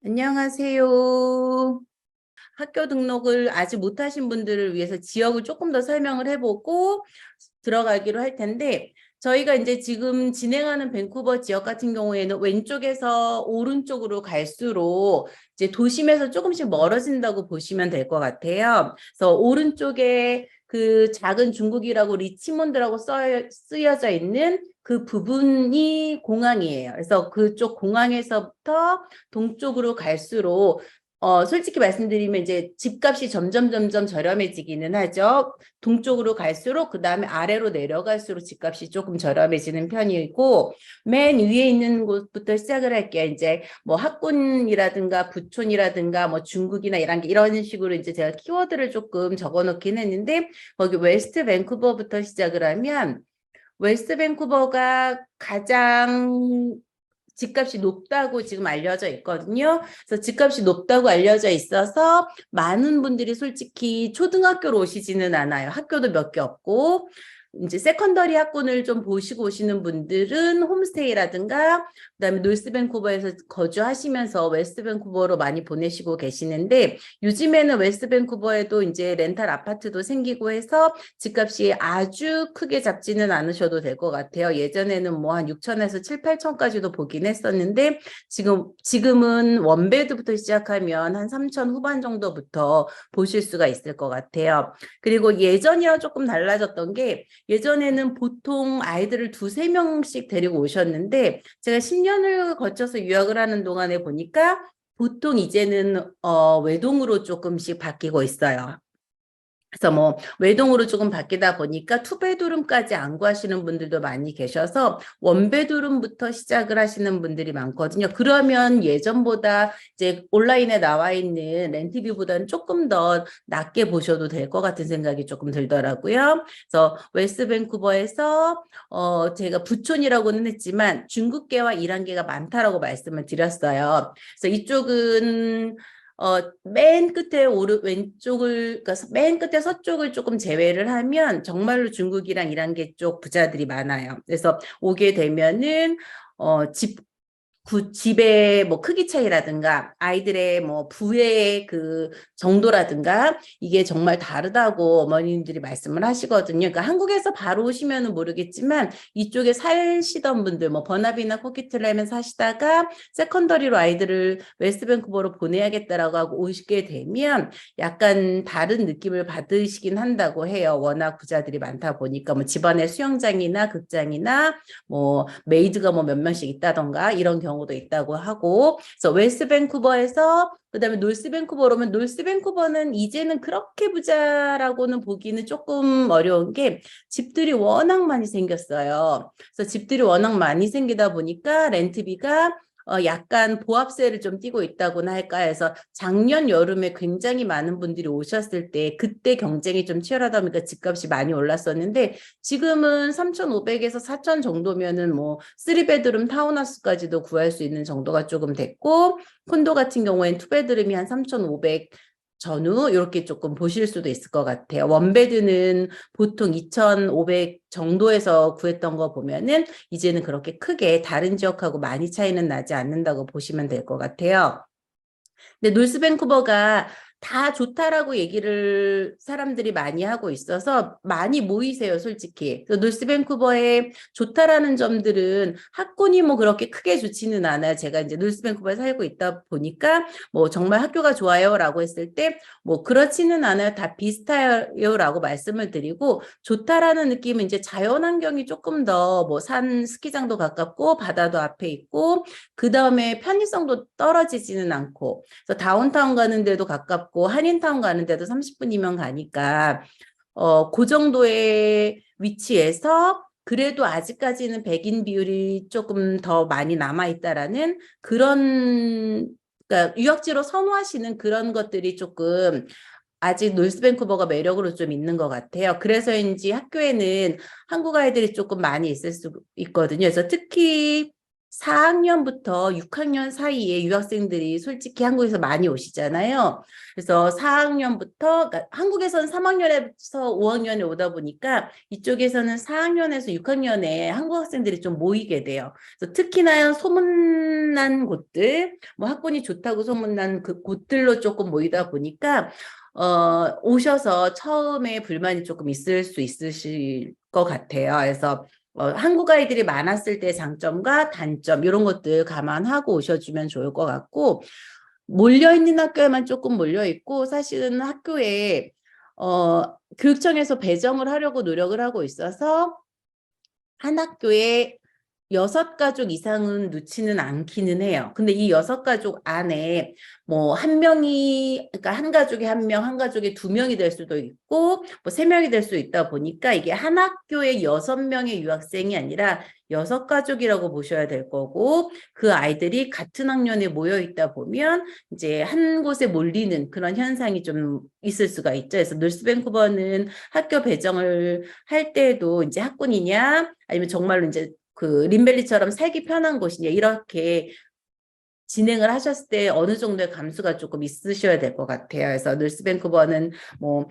안녕하세요. 학교 등록을 아직 못하신 분들을 위해서 지역을 조금 더 설명을 해보고 들어가기로 할 텐데, 저희가 이제 지금 진행하는 밴쿠버 지역 같은 경우에는 왼쪽에서 오른쪽으로 갈수록 이제 도심에서 조금씩 멀어진다고 보시면 될 것 같아요. 그래서 오른쪽에 그 작은 중국이라고 리치몬드라고 쓰여져 있는 그 부분이 공항이에요. 그래서 그쪽 공항에서부터 동쪽으로 갈수록 솔직히 말씀드리면 이제 집값이 점점 저렴해지기는 하죠. 동쪽으로 갈수록 그 다음에 아래로 내려갈수록 집값이 조금 저렴해지는 편이고, 맨 위에 있는 곳부터 시작을 할게요. 이제 뭐 학군이라든가 부촌이라든가 뭐 중국이나 이런 식으로 이제 제가 키워드를 조금 적어 놓긴 했는데, 거기 웨스트 밴쿠버부터 시작을 하면 웨스트 밴쿠버가 가장 집값이 높다고 지금 알려져 있거든요. 그래서 집값이 높다고 알려져 있어서 많은 분들이 솔직히 초등학교로 오시지는 않아요. 학교도 몇 개 없고, 이제 세컨더리 학군을 좀 보시고 오시는 분들은 홈스테이라든가 그다음에 노스 밴쿠버에서 거주하시면서 웨스트 밴쿠버로 많이 보내시고 계시는데, 요즘에는 웨스트 밴쿠버에도 이제 렌탈 아파트도 생기고 해서 집값이 아주 크게 잡지는 않으셔도 될 것 같아요. 예전에는 뭐 한 6천에서 7, 8천까지도 보긴 했었는데, 지금은 원베드부터 시작하면 한 3천 후반 정도부터 보실 수가 있을 것 같아요. 그리고 예전이랑 조금 달라졌던 게, 예전에는 보통 아이들을 두세 명씩 데리고 오셨는데, 제가 10년을 거쳐서 유학을 하는 동안에 보니까 보통 이제는 외동으로 조금씩 바뀌고 있어요. 그래서 뭐 외동으로 조금 바뀌다 보니까 투베드룸까지 안 구하시는 분들도 많이 계셔서 원베드룸부터 시작을 하시는 분들이 많거든요. 그러면 예전보다 이제 온라인에 나와 있는 렌트비보다는 조금 더 낮게 보셔도 될 것 같은 생각이 조금 들더라고요. 그래서 웨스트 밴쿠버에서 제가 부촌이라고는 했지만 중국계와 이란계가 많다라고 말씀을 드렸어요. 그래서 이쪽은 맨 끝에 왼쪽을, 그러니까 맨 끝에 서쪽을 조금 제외를 하면 정말로 중국이랑 이란계 쪽 부자들이 많아요. 그래서 오게 되면은, 집의 뭐 크기 차이라든가 아이들의 뭐 부의 그 정도라든가 이게 정말 다르다고 어머님들이 말씀을 하시거든요. 그러니까 한국에서 바로 오시면은 모르겠지만 이쪽에 사시던 분들 뭐 버나비나 코키틀램에 사시다가 세컨더리로 아이들을 웨스트 밴쿠버로 보내야겠다라고 하고 오시게 되면 약간 다른 느낌을 받으시긴 한다고 해요. 워낙 부자들이 많다 보니까 뭐 집안에 수영장이나 극장이나 뭐 메이드가 뭐 몇 명씩 있다던가 이런 경우도 있다고 하고, 그래서 웨스트 밴쿠버에서 그다음에 노스 밴쿠버로 오면, 노스 밴쿠버는 이제는 그렇게 부자라고는 보기는 조금 어려운 게 집들이 워낙 많이 생겼어요. 그래서 집들이 워낙 많이 생기다 보니까 렌트비가 약간 보합세를 좀 띄고 있다고나 할까 해서 작년 여름에 굉장히 많은 분들이 오셨을 때 그때 경쟁이 좀 치열하다 보니까 집값이 많이 올랐었는데, 지금은 3,500에서 4,000 정도면은 뭐 3베드룸 타운하우스까지도 구할 수 있는 정도가 조금 됐고, 콘도 같은 경우에는 투베드룸이 한 3,500 전후 이렇게 조금 보실 수도 있을 것 같아요. 원베드는 보통 2,500 정도에서 구했던 거 보면은 이제는 그렇게 크게 다른 지역하고 많이 차이는 나지 않는다고 보시면 될 것 같아요. 근데 노스 밴쿠버가 다 좋다라고 얘기를 사람들이 많이 하고 있어서 많이 모이세요, 솔직히. 노스 밴쿠버에 좋다라는 점들은 학군이 뭐 그렇게 크게 좋지는 않아요. 제가 이제 노스 밴쿠버에 살고 있다 보니까 뭐 정말 학교가 좋아요라고 했을 때 뭐 그렇지는 않아요. 다 비슷해요라고 말씀을 드리고, 좋다라는 느낌은 이제 자연환경이 조금 더 뭐 산 스키장도 가깝고 바다도 앞에 있고, 그 다음에 편의성도 떨어지지는 않고, 그래서 다운타운 가는 데도 가깝고 한인타운 가는 데도 30분이면 가니까 그 정도의 위치에서 그래도 아직까지는 백인 비율이 조금 더 많이 남아있다라는 그런, 그러니까 유학지로 선호하시는 그런 것들이 조금 아직 노스 밴쿠버가 매력으로 좀 있는 것 같아요. 그래서인지 학교에는 한국 아이들이 조금 많이 있을 수 있거든요. 그래서 특히 4학년부터 6학년 사이에 유학생들이 솔직히 한국에서 많이 오시잖아요. 그래서 4학년부터, 그러니까 한국에서는 3학년에서 5학년에 오다 보니까 이쪽에서는 4학년에서 6학년에 한국 학생들이 좀 모이게 돼요. 그래서 특히나 소문난 곳들, 뭐 학군이 좋다고 소문난 그 곳들로 조금 모이다 보니까 오셔서 처음에 불만이 조금 있을 수 있으실 것 같아요. 그래서 한국 아이들이 많았을 때 장점과 단점 이런 것들 감안하고 오셔주면 좋을 것 같고, 몰려있는 학교에만 조금 몰려있고 사실은 학교에 교육청에서 배정을 하려고 노력을 하고 있어서 한 학교에 6가족 이상은 놓지는 않기는 해요. 근데 이 6가족 안에 뭐 한 명이, 그러니까 한 가족에 한 명, 한 가족에 2명이 될 수도 있고, 뭐 3명이 될 수 있다 보니까 이게 한 학교에 6명의 유학생이 아니라 6가족이라고 보셔야 될 거고, 그 아이들이 같은 학년에 모여 있다 보면 이제 한 곳에 몰리는 그런 현상이 좀 있을 수가 있죠. 그래서 놀스밴쿠버는 학교 배정을 할 때에도 이제 학군이냐, 아니면 정말로 이제 그 린밸리처럼 살기 편한 곳이냐 이렇게 진행을 하셨을 때 어느 정도의 감수가 조금 있으셔야 될 것 같아요. 그래서 놀스밴쿠버는 뭐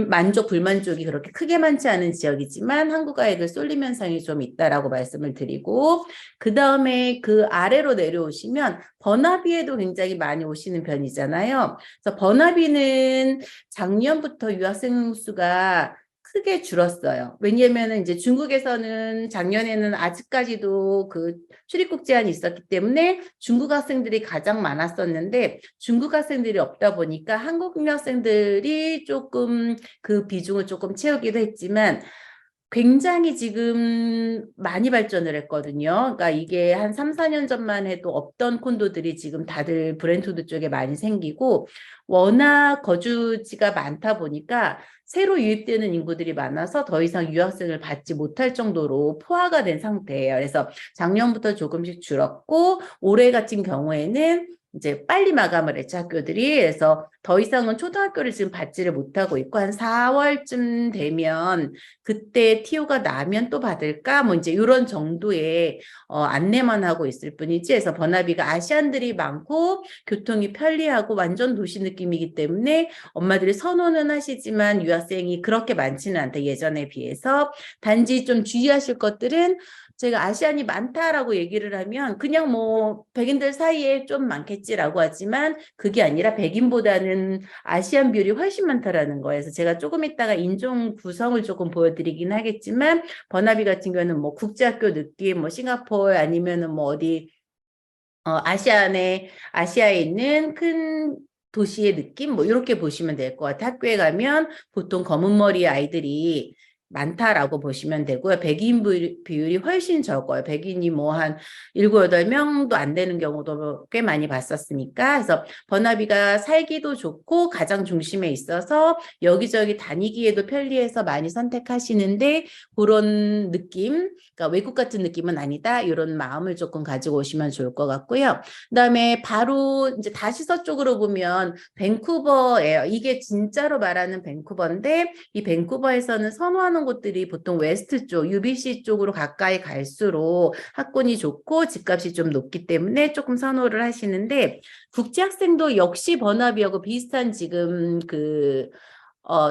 만족 불만족이 그렇게 크게 많지 않은 지역이지만 한국 아이들 쏠림 현상이 좀 있다라고 말씀을 드리고, 그 다음에 그 아래로 내려오시면 버나비에도 굉장히 많이 오시는 편이잖아요. 그래서 버나비는 작년부터 유학생 수가 크게 줄었어요. 왜냐하면 이제 중국에서는 작년에는 아직까지도 그 출입국 제한이 있었기 때문에 중국 학생들이 가장 많았었는데, 중국 학생들이 없다 보니까 한국 유학생들이 조금 그 비중을 조금 채우기도 했지만 굉장히 지금 많이 발전을 했거든요. 그러니까 이게 한 3, 4년 전만 해도 없던 콘도들이 지금 다들 브렌트우드 쪽에 많이 생기고, 워낙 거주지가 많다 보니까 새로 유입되는 인구들이 많아서 더 이상 유학생을 받지 못할 정도로 포화가 된 상태예요. 그래서 작년부터 조금씩 줄었고, 올해 같은 경우에는 이제 빨리 마감을 했죠, 학교들이. 그래서 더 이상은 초등학교를 지금 받지를 못하고 있고, 한 4월쯤 되면 그때 TO가 나면 또 받을까? 뭐 이제 이런 정도의 안내만 하고 있을 뿐이지. 그래서 버나비가 아시안들이 많고 교통이 편리하고 완전 도시 느낌이기 때문에 엄마들이 선호는 하시지만 유학생이 그렇게 많지는 않다, 예전에 비해서. 단지 좀 주의하실 것들은, 제가 아시안이 많다라고 얘기를 하면 그냥 뭐 백인들 사이에 좀 많겠지라고 하지만 그게 아니라 백인보다는 아시안 비율이 훨씬 많다라는 거예요. 그래서 제가 조금 이따가 인종 구성을 조금 보여드리긴 하겠지만, 버나비 같은 경우는 뭐 국제학교 느낌, 뭐 싱가포르 아니면은 뭐 어디 아시아에 있는 큰 도시의 느낌, 뭐 이렇게 보시면 될 것 같아요. 학교에 가면 보통 검은 머리 아이들이 많다라고 보시면 되고요. 백인 비율이 훨씬 적어요. 백인이 뭐 한 7, 8명도 안 되는 경우도 꽤 많이 봤었으니까. 그래서 버나비가 살기도 좋고 가장 중심에 있어서 여기저기 다니기에도 편리해서 많이 선택하시는데, 그런 느낌, 그러니까 외국 같은 느낌은 아니다, 이런 마음을 조금 가지고 오시면 좋을 것 같고요. 그다음에 바로 이제 다시 서쪽으로 보면 밴쿠버예요. 이게 진짜로 말하는 밴쿠버인데, 이 밴쿠버에서는 선호하는 곳들이 보통 웨스트 쪽, UBC 쪽으로 가까이 갈수록 학군이 좋고 집값이 좀 높기 때문에 조금 선호를 하시는데, 국제 학생도 역시 버나비하고 비슷한 지금 그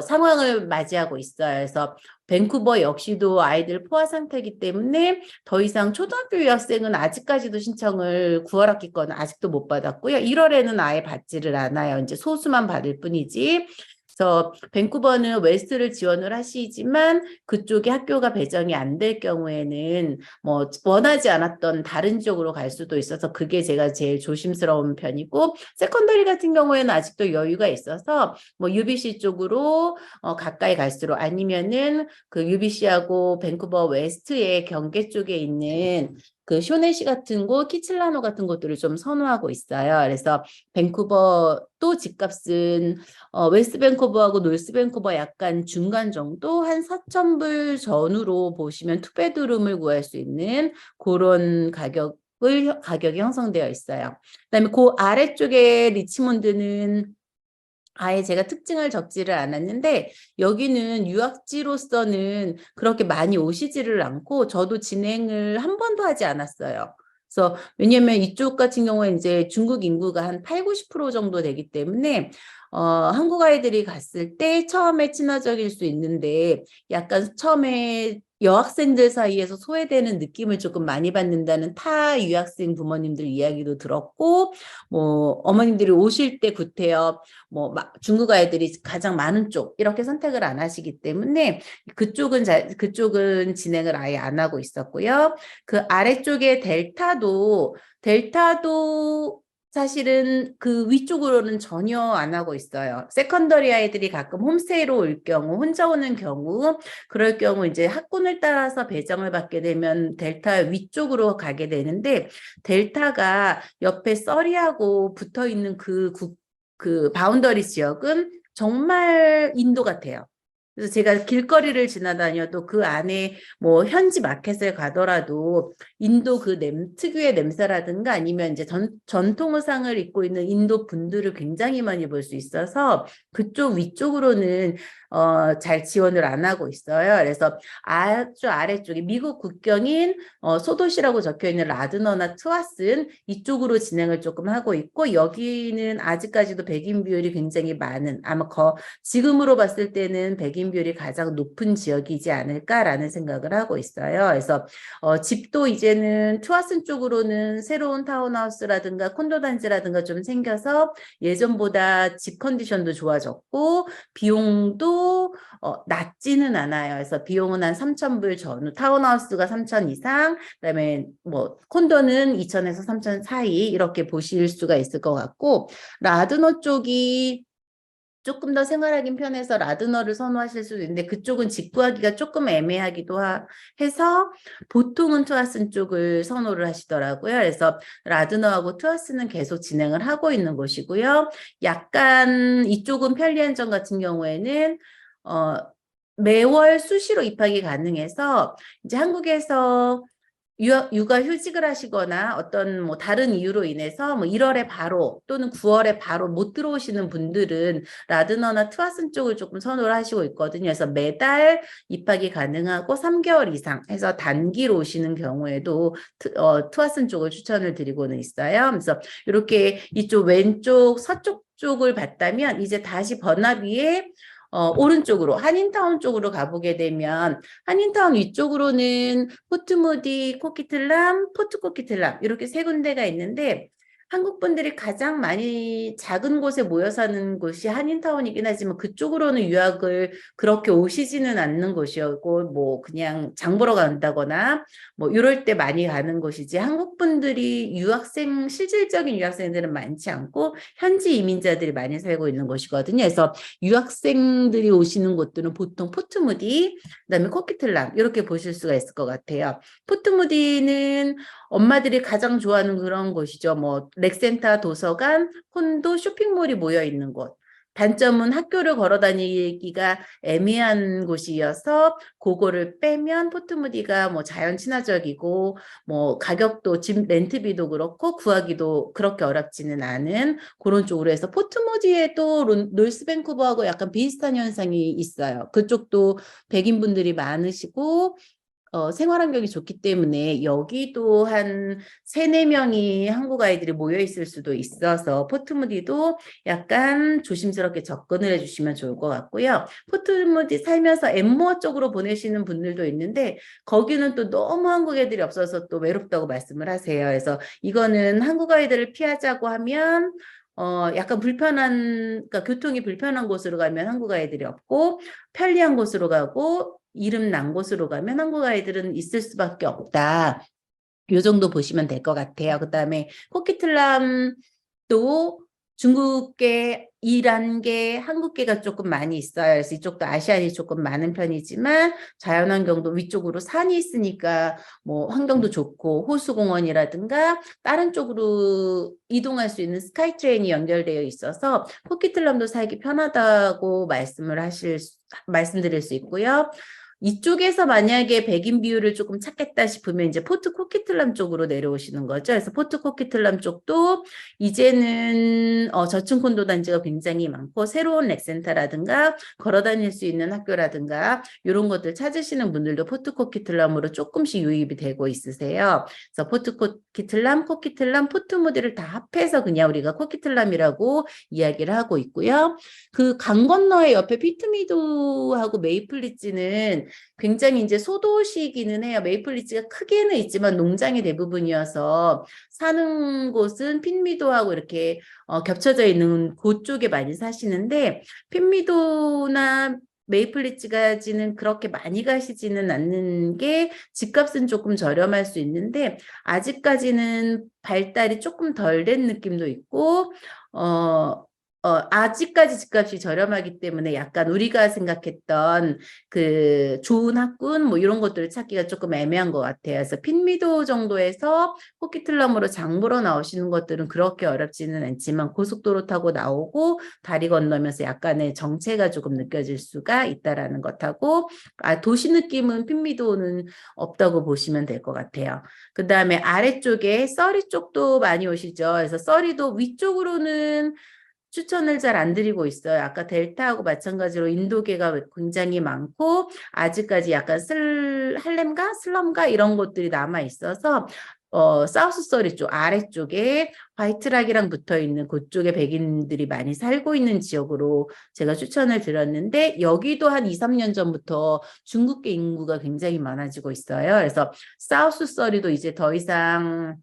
상황을 맞이하고 있어요. 그래서 밴쿠버 역시도 아이들 포화 상태이기 때문에 더 이상 초등학교 유학생은 아직까지도 신청을 9월 학기 거는 아직도 못 받았고요. 1월에는 아예 받지를 않아요. 이제 소수만 받을 뿐이지. 그래서 밴쿠버는 웨스트를 지원을 하시지만 그쪽에 학교가 배정이 안 될 경우에는 뭐 원하지 않았던 다른 쪽으로 갈 수도 있어서 그게 제가 제일 조심스러운 편이고, 세컨더리 같은 경우에는 아직도 여유가 있어서 뭐 UBC 쪽으로 가까이 갈수록, 아니면은 그 UBC하고 밴쿠버 웨스트의 경계 쪽에 있는 그 쇼네시 같은 곳, 키칠라노 같은 곳들을 좀 선호하고 있어요. 그래서 밴쿠버 또 집값은 웨스트 밴쿠버하고 노스 밴쿠버 약간 중간 정도, 한 4,000불 전후로 보시면 투베드룸을 구할 수 있는 그런 가격이 형성되어 있어요. 그다음에 그 아래쪽에 리치몬드는 아예 제가 특징을 적지를 않았는데, 여기는 유학지로서는 그렇게 많이 오시지를 않고 저도 진행을 한 번도 하지 않았어요. 그래서 왜냐면 이쪽 같은 경우에 이제 중국 인구가 한 8, 90% 정도 되기 때문에 한국 아이들이 갔을 때 처음에 친화적일 수 있는데 약간 처음에 여학생들 사이에서 소외되는 느낌을 조금 많이 받는다는 타 유학생 부모님들 이야기도 들었고, 뭐 어머님들이 오실 때 구태여 뭐 중국 아이들이 가장 많은 쪽 이렇게 선택을 안 하시기 때문에 그쪽은 진행을 아예 안 하고 있었고요. 그 아래쪽에 델타도 사실은 그 위쪽으로는 전혀 안 하고 있어요. 세컨더리 아이들이 가끔 홈스테이로 올 경우, 혼자 오는 경우, 그럴 경우 이제 학군을 따라서 배정을 받게 되면 델타 위쪽으로 가게 되는데, 델타가 옆에 서리하고 붙어 있는 그 바운더리 지역은 정말 인도 같아요. 그래서 제가 길거리를 지나다녀도 그 안에 뭐 현지 마켓을 가더라도 인도 그 특유의 냄새라든가 아니면 이제 전통 의상을 입고 있는 인도 분들을 굉장히 많이 볼 수 있어서 그쪽 위쪽으로는 잘 지원을 안 하고 있어요. 그래서 아주 아래쪽에 미국 국경인 소도시라고 적혀 있는 라드너나 트와슨 이쪽으로 진행을 조금 하고 있고, 여기는 아직까지도 백인 비율이 굉장히 많은, 아마 지금으로 봤을 때는 백인 비율이 가장 높은 지역이지 않을까라는 생각을 하고 있어요. 그래서 집도 이제는 트와슨 쪽으로는 새로운 타운하우스라든가 콘도 단지라든가 좀 생겨서 예전보다 집 컨디션도 좋아졌고 비용도 낮지는 않아요. 그래서 비용은 한 3,000불 전후, 타운하우스가 3,000 이상, 그다음에 뭐 콘도는 2,000에서 3,000 사이 이렇게 보실 수가 있을 것 같고, 라드너 쪽이 조금 더 생활하기 편해서 라드너를 선호하실 수도 있는데 그쪽은 집 구하기가 조금 애매하기도 해서 보통은 트와슨 쪽을 선호를 하시더라고요. 그래서 라드너하고 트와슨은 계속 진행을 하고 있는 곳이고요. 약간 이쪽은 편리한점 같은 경우에는 매월 수시로 입학이 가능해서 이제 한국에서 육아 휴직을 하시거나 어떤 뭐 다른 이유로 인해서 뭐 1월에 바로 또는 9월에 바로 못 들어오시는 분들은 라드너나 트와슨 쪽을 조금 선호를 하시고 있거든요. 그래서 매달 입학이 가능하고 3개월 이상 해서 단기로 오시는 경우에도 트와슨 쪽을 추천을 드리고는 있어요. 그래서 이렇게 이쪽 왼쪽 서쪽 쪽을 봤다면 이제 다시 버나비에 오른쪽으로 한인타운 쪽으로 가보게 되면 한인타운 위쪽으로는 포트무디, 코키틀람, 포트 코키틀람 이렇게 세 군데가 있는데 한국 분들이 가장 많이 작은 곳에 모여 사는 곳이 한인타운이긴 하지만 그쪽으로는 유학을 그렇게 오시지는 않는 곳이었고 뭐 그냥 장 보러 간다거나 뭐 이럴 때 많이 가는 곳이지 한국 분들이 실질적인 유학생들은 많지 않고 현지 이민자들이 많이 살고 있는 곳이거든요. 그래서 유학생들이 오시는 곳들은 보통 포트무디, 그다음에 코키틀람 이렇게 보실 수가 있을 것 같아요. 포트무디는 엄마들이 가장 좋아하는 그런 곳이죠. 뭐 렉센터, 도서관, 콘도, 쇼핑몰이 모여 있는 곳. 단점은 학교를 걸어 다니기가 애매한 곳이어서 그거를 빼면 포트무디가 뭐 자연 친화적이고 뭐 가격도 집 렌트비도 그렇고 구하기도 그렇게 어렵지는 않은 그런 쪽으로 해서 포트무디에도 노스밴쿠버하고 약간 비슷한 현상이 있어요. 그쪽도 백인분들이 많으시고 생활 환경이 좋기 때문에 여기도 한 3, 4명이 한국 아이들이 모여 있을 수도 있어서 포트무디도 약간 조심스럽게 접근을 해주시면 좋을 것 같고요. 포트무디 살면서 엠모어 쪽으로 보내시는 분들도 있는데 거기는 또 너무 한국 애들이 없어서 또 외롭다고 말씀을 하세요. 그래서 이거는 한국 아이들을 피하자고 하면 약간 그러니까 교통이 불편한 곳으로 가면 한국 아이들이 없고 편리한 곳으로 가고 이름 난 곳으로 가면 한국 아이들은 있을 수밖에 없다. 요 정도 보시면 될 것 같아요. 그다음에 코키틀람도 중국계, 이란계, 한국계가 조금 많이 있어요. 그래서 이쪽도 아시안이 조금 많은 편이지만 자연환경도 위쪽으로 산이 있으니까 뭐 환경도 좋고 호수공원이라든가 다른 쪽으로 이동할 수 있는 스카이트레인이 연결되어 있어서 코키틀람도 살기 편하다고 말씀드릴 수 있고요. 이쪽에서 만약에 백인 비율을 조금 찾겠다 싶으면 이제 포트 코키틀람 쪽으로 내려오시는 거죠. 그래서 포트 코키틀람 쪽도 이제는 저층 콘도 단지가 굉장히 많고 새로운 렉센터라든가 걸어 다닐 수 있는 학교라든가 이런 것들 찾으시는 분들도 포트 코키틀람으로 조금씩 유입이 되고 있으세요. 그래서 포트 코키틀람, 코키틀람, 포트 모델을 다 합해서 그냥 우리가 코키틀람이라고 이야기를 하고 있고요. 그 강 건너에 옆에 피트미도하고 메이플리츠는 굉장히 이제 소도시이기는 해요. 메이플리츠가 크게는 있지만 농장이 대부분이어서 사는 곳은 핀미도하고 이렇게 겹쳐져 있는 그쪽에 많이 사시는데 핀미도나 메이플리츠까지는 그렇게 많이 가시지는 않는 게 집값은 조금 저렴할 수 있는데 아직까지는 발달이 조금 덜 된 느낌도 있고 아직까지 집값이 저렴하기 때문에 약간 우리가 생각했던 그 좋은 학군 뭐 이런 것들을 찾기가 조금 애매한 것 같아요. 그래서 핀미도 정도에서 코키틀럼으로 장보러 나오시는 것들은 그렇게 어렵지는 않지만 고속도로 타고 나오고 다리 건너면서 약간의 정체가 조금 느껴질 수가 있다라는 것하고 도시 느낌은 핀미도는 없다고 보시면 될 것 같아요. 그 다음에 아래쪽에 써리 쪽도 많이 오시죠. 그래서 써리도 위쪽으로는 추천을 잘 안 드리고 있어요. 아까 델타하고 마찬가지로 인도계가 굉장히 많고 아직까지 약간 할렘가 슬럼가 이런 것들이 남아 있어서 사우스 서리 쪽 아래쪽에 화이트락이랑 붙어 있는 그쪽에 백인들이 많이 살고 있는 지역으로 제가 추천을 드렸는데 여기도 한 2, 3년 전부터 중국계 인구가 굉장히 많아지고 있어요. 그래서 사우스 서리도 이제 더 이상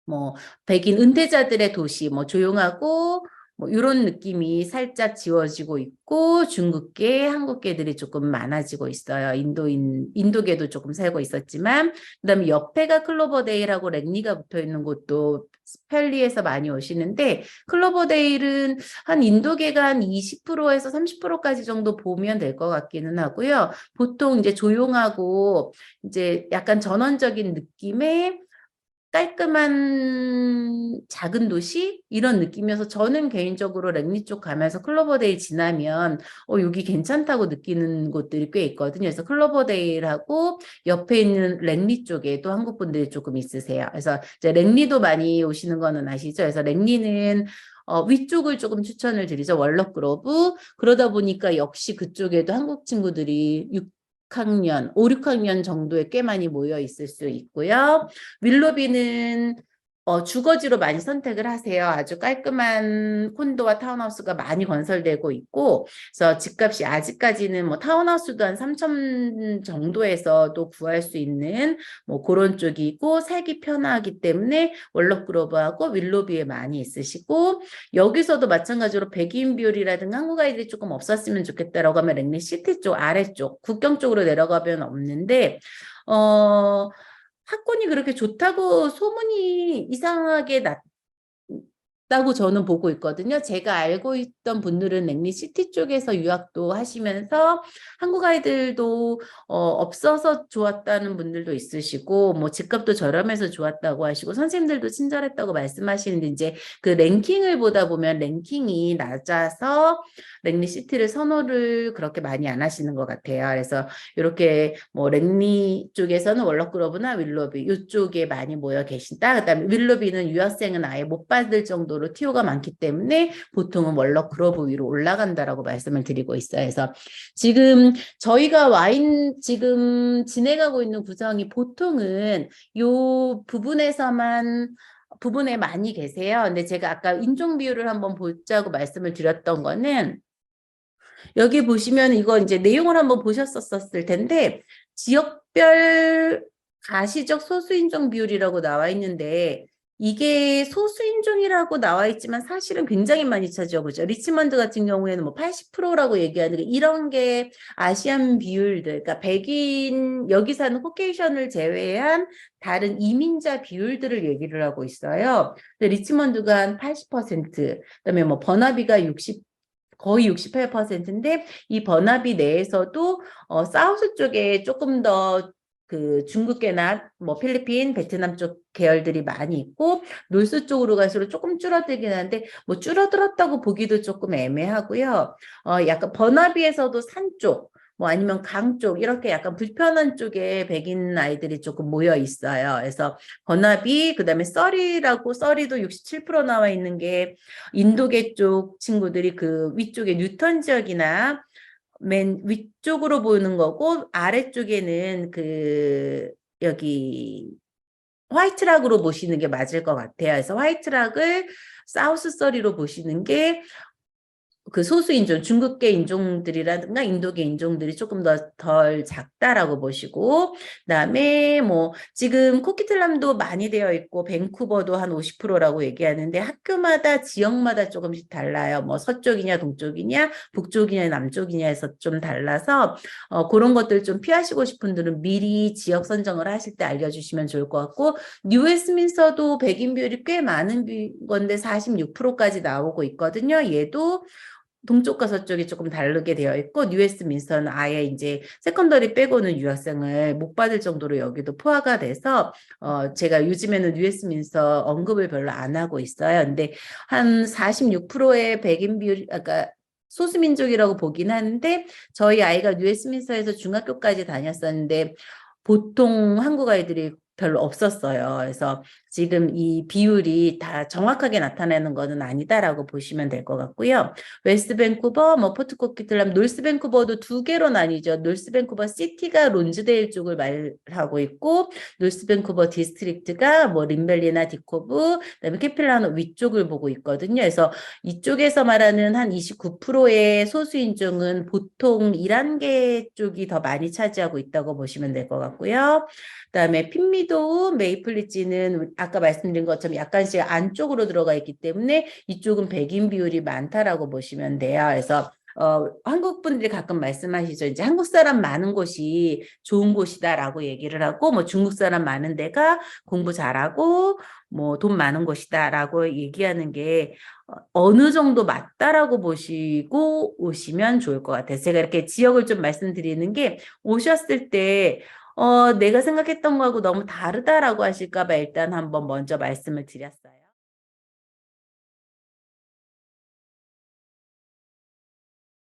뭐 백인 은퇴자들의 도시 뭐 조용하고 뭐 이런 느낌이 살짝 지워지고 있고 중국계, 한국계들이 조금 많아지고 있어요. 인도계도 조금 살고 있었지만 그다음에 옆에가 클로버데일하고 랭리가 붙어 있는 곳도 편리해서 많이 오시는데 클로버데일은 한 인도계가 한 20%에서 30%까지 정도 보면 될 것 같기는 하고요. 보통 이제 조용하고 이제 약간 전원적인 느낌의 깔끔한 작은 도시 이런 느낌이어서 저는 개인적으로 랭리 쪽 가면서 클로버데일 지나면 여기 괜찮다고 느끼는 곳들이 꽤 있거든요. 그래서 클로버데일하고 옆에 있는 랭리 쪽에도 한국 분들이 조금 있으세요. 그래서 이제 랭리도 많이 오시는 거는 아시죠? 그래서 랭리는 위쪽을 조금 추천을 드리죠. 월럭그로브. 그러다 보니까 역시 그쪽에도 한국 친구들이 6학년, 5, 6학년 정도에 꽤 많이 모여 있을 수 있고요. 윌로비는 주거지로 많이 선택을 하세요. 아주 깔끔한 콘도와 타운하우스가 많이 건설되고 있고, 그래서 집값이 아직까지는 뭐 타운하우스도 한 3천 정도에서도 구할 수 있는 뭐 그런 쪽이고, 살기 편하기 때문에 월럭그로브하고 윌로비에 많이 있으시고, 여기서도 마찬가지로 백인 비율이라든가 한국 아이들이 조금 없었으면 좋겠다라고 하면 랭리 시티 쪽 아래쪽 국경 쪽으로 내려가면 없는데, 학군이 그렇게 좋다고 소문이 이상하게 났다고 저는 보고 있거든요. 제가 알고 있던 분들은 랭리시티 쪽에서 유학도 하시면서 한국 아이들도 없어서 좋았다는 분들도 있으시고 뭐 집값도 저렴해서 좋았다고 하시고 선생님들도 친절했다고 말씀하시는데 이제 그 랭킹을 보다 보면 랭킹이 낮아서 랭리시티를 선호를 그렇게 많이 안 하시는 것 같아요. 그래서 이렇게 뭐 랭리 쪽에서는 월럭그로브나 윌로비 이쪽에 많이 모여 계신다. 그다음에 윌로비는 유학생은 아예 못 받을 정도로 티오가 많기 때문에 보통은 월럭그로브 위로 올라간다라고 말씀을 드리고 있어요. 그래서 지금 저희가 지금 진행하고 있는 구성이 보통은 요 부분에 많이 계세요. 근데 제가 아까 인종 비율을 한번 보자고 말씀을 드렸던 거는 여기 보시면 이거 이제 내용을 한번 보셨었을 텐데 지역별 가시적 소수인종 비율이라고 나와 있는데 이게 소수인종이라고 나와 있지만 사실은 굉장히 많이 차지하고 있죠. 리치먼드 같은 경우에는 뭐 80%라고 얘기하는 게 이런 게 아시안 비율들, 그러니까 백인 여기 사는 코케이션을 제외한 다른 이민자 비율들을 얘기를 하고 있어요. 근데 리치먼드가 한 80%, 그다음에 뭐 버나비가 거의 68%인데 이 버나비 내에서도 사우스 쪽에 조금 더 그 중국계나 뭐 필리핀, 베트남 쪽 계열들이 많이 있고 놀스 쪽으로 갈수록 조금 줄어들긴 하는데 뭐 줄어들었다고 보기도 조금 애매하고요. 약간 버나비에서도 산 쪽, 뭐 아니면 강 쪽 이렇게 약간 불편한 쪽에 백인 아이들이 조금 모여 있어요. 그래서 버나비 그다음에 써리도 67% 나와 있는 게 인도계 쪽 친구들이 그 위쪽에 뉴턴 지역이나 맨 위쪽으로 보이는 거고 아래쪽에는 그 여기 화이트락으로 보시는 게 맞을 것 같아요. 그래서 화이트락을 사우스 서리로 보시는 게 그 소수 인종, 중국계 인종들이라든가 인도계 인종들이 조금 덜 작다라고 보시고, 그다음에 뭐 지금 코키틀람도 많이 되어 있고 밴쿠버도 한 50%라고 얘기하는데 학교마다 지역마다 조금씩 달라요. 뭐 서쪽이냐 동쪽이냐 북쪽이냐 남쪽이냐에서 좀 달라서 그런 것들 좀 피하시고 싶은 분들은 미리 지역 선정을 하실 때 알려주시면 좋을 것 같고, 뉴웨스민스터도 백인 비율이 꽤 많은 건데 46%까지 나오고 있거든요. 얘도 동쪽과 서쪽이 조금 다르게 되어 있고, 뉴웨스민스터는 아예 이제 세컨더리 빼고는 유학생을 못 받을 정도로 여기도 포화가 돼서 제가 요즘에는 뉴웨스민스터 언급을 별로 안 하고 있어요. 근데 한 46%의 백인 비율, 아까 소수민족이라고 보긴 하는데 저희 아이가 뉴웨스민스터에서 중학교까지 다녔었는데 보통 한국 아이들이 별로 없었어요. 그래서 지금 이 비율이 다 정확하게 나타내는 것은 아니다라고 보시면 될 것 같고요. 웨스트 밴쿠버, 뭐 포트 코키틀람, 노스 밴쿠버도 두 개로 나뉘죠. 노스 밴쿠버 시티가 론즈데일 쪽을 말하고 있고, 노스 밴쿠버 디스트릭트가 뭐 림벨리나 디코브, 그다음에 캐필라노 위쪽을 보고 있거든요. 그래서 이쪽에서 말하는 한 29%의 소수 인종은 보통 이란계 쪽이 더 많이 차지하고 있다고 보시면 될 것 같고요. 그다음에 핀미도우, 메이플리지는 아까 말씀드린 것처럼 약간씩 안쪽으로 들어가 있기 때문에 이쪽은 백인 비율이 많다라고 보시면 돼요. 그래서 한국 분들이 가끔 말씀하시죠. 이제 한국 사람 많은 곳이 좋은 곳이다라고 얘기를 하고, 뭐 중국 사람 많은 데가 공부 잘하고 뭐 돈 많은 곳이다라고 얘기하는 게 어느 정도 맞다라고 보시고 오시면 좋을 것 같아요. 제가 이렇게 지역을 좀 말씀드리는 게 오셨을 때 내가 생각했던 거하고 너무 다르다라고 하실까 봐 일단 한번 먼저 말씀을 드렸어요.